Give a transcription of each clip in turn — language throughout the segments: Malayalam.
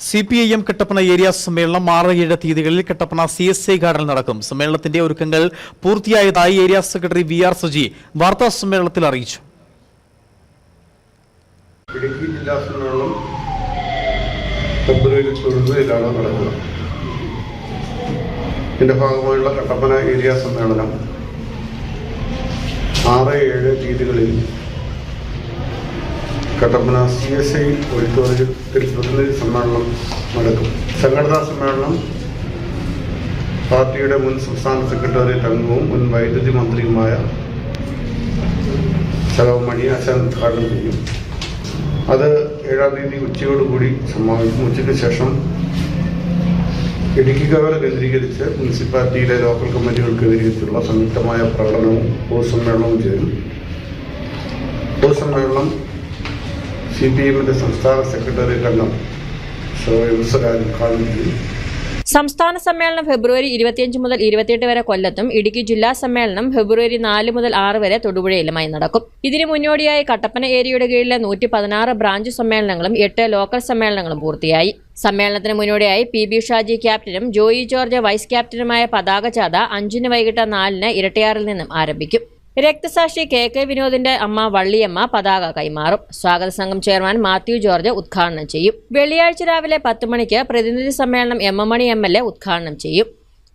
CPIM കട്ടപ്പന ഏരിയ സമ്മേളനം 6-7 തീയതികളിൽ കട്ടപ്പന CSI ഗാർഡനിൽ നടക്കും. സമ്മേളനത്തിന്റെ ഒരുക്കങ്ങൾ പൂർത്തിയായതായി ഏരിയ സെക്രട്ടറി VR സജി വാർത്താ സമ്മേളനത്തിൽ അറിയിച്ചു. ഇടുക്കി ജില്ലാ സമ്മേളനം ഫെബ്രുവരി 9-ലാണ് നടക്കുക. ഇതിന്റെ ഭാഗമായുള്ള കട്ടപ്പന ഏരിയ സമ്മേളനം 6-7 തീയതികളിൽ കട്ടപ്പന CSI ഓഡിറ്റോറിയത്തിൽ പ്രതിനിധി സമ്മേളനം നടക്കും. സംഘടനാ സമ്മേളനം പാർട്ടിയുടെ മുൻ സംസ്ഥാന സെക്രട്ടേറിയറ്റ് അംഗവും മുൻ വൈദ്യുതി മന്ത്രിയുമായ മണി ആശാൻ ഉദ്ഘാടനം ചെയ്യും. അത് 7-ാം തീയതി ഉച്ചയോടുകൂടി സമാപിക്കും. ഉച്ചയ്ക്ക് ശേഷം ഇടുക്കി കവല കേന്ദ്രീകരിച്ച് മുനിസിപ്പാലിറ്റിയിലെ ലോക്കൽ കമ്മിറ്റികൾ കേന്ദ്രീകരിച്ചുള്ള സംയുക്തമായ പ്രകടനവും പൊതുസമ്മേളനവും ചേരും. പൊതുസമ്മേളനം CPIMന്റെ സംസ്ഥാന സെക്രട്ടേറിയറ്റ് അംഗം ഉദ്ഘാടനം ചെയ്യും. സംസ്ഥാന സമ്മേളനം ഫെബ്രുവരി 25 മുതൽ 28 വരെ കൊല്ലത്തും ഇടുക്കി ജില്ലാ സമ്മേളനം ഫെബ്രുവരി 4 മുതൽ 6 വരെ തൊടുപുഴയിലുമായി നടക്കും. ഇതിനു മുന്നോടിയായി കട്ടപ്പന ഏരിയയുടെ കീഴിലെ 116 ബ്രാഞ്ച് സമ്മേളനങ്ങളും 8 ലോക്കൽ സമ്മേളനങ്ങളും പൂർത്തിയായി. സമ്മേളനത്തിന് മുന്നോടിയായി PB ഷാജി ക്യാപ്റ്റനും ജോയി ജോർജ് വൈസ് ക്യാപ്റ്റനുമായ പതാക ജാഥ 5-ന് വൈകിട്ട് 4-ന് ഇരട്ടയാറിൽ നിന്നും ആരംഭിക്കും. രക്തസാക്ഷി KK വിനോദിന്റെ അമ്മ വള്ളിയമ്മ പതാക കൈമാറും. സ്വാഗത സംഘം ചെയർമാൻ മാത്യു ജോർജ് ഉദ്ഘാടനം ചെയ്യും. വെള്ളിയാഴ്ച രാവിലെ 10 മണിക്ക് പ്രതിനിധി സമ്മേളനം MM മണി MLA ഉദ്ഘാടനം ചെയ്യും.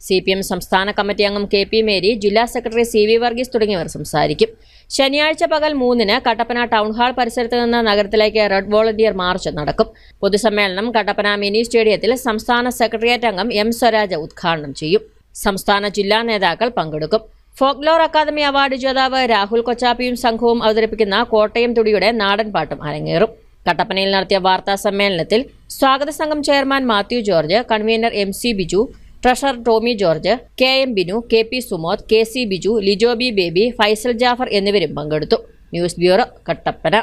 CPM സംസ്ഥാന കമ്മിറ്റി അംഗം KP മേരി, ജില്ലാ സെക്രട്ടറി CV വർഗീസ് തുടങ്ങിയവർ സംസാരിക്കും. ശനിയാഴ്ച പകൽ 3-ന് കട്ടപ്പന ടൗൺ ഹാൾ പരിസരത്ത് നിന്ന് നഗരത്തിലേക്ക് റെഡ് വോളണ്ടിയർ മാർച്ച് നടക്കും. പൊതുസമ്മേളനം കട്ടപ്പന മിനി സ്റ്റേഡിയത്തിൽ സംസ്ഥാന സെക്രട്ടേറിയറ്റ് അംഗം M സ്വരാജ് ഉദ്ഘാടനം ചെയ്യും. സംസ്ഥാന ജില്ലാ നേതാക്കൾ പങ്കെടുക്കും. ഫോക്ലോർ അക്കാദമി അവാർഡ് ജേതാവ് രാഹുൽ കൊച്ചാപ്പിയും സംഘവും അവതരിപ്പിക്കുന്ന കോട്ടയം തുടിയുടെ നാടൻ പാട്ടും അരങ്ങേറും. കട്ടപ്പനയിൽ നടത്തിയ വാർത്താ സമ്മേളനത്തിൽ സ്വാഗത സംഘം chairman Mathew George, convener MC Biju, treasurer Tomy George, KM Binu, KP Sumod, KC Biju, Lijobi Baby, Faisal Jafar എന്നിവരും പങ്കെടുത്തു. News bureau, Kattappana.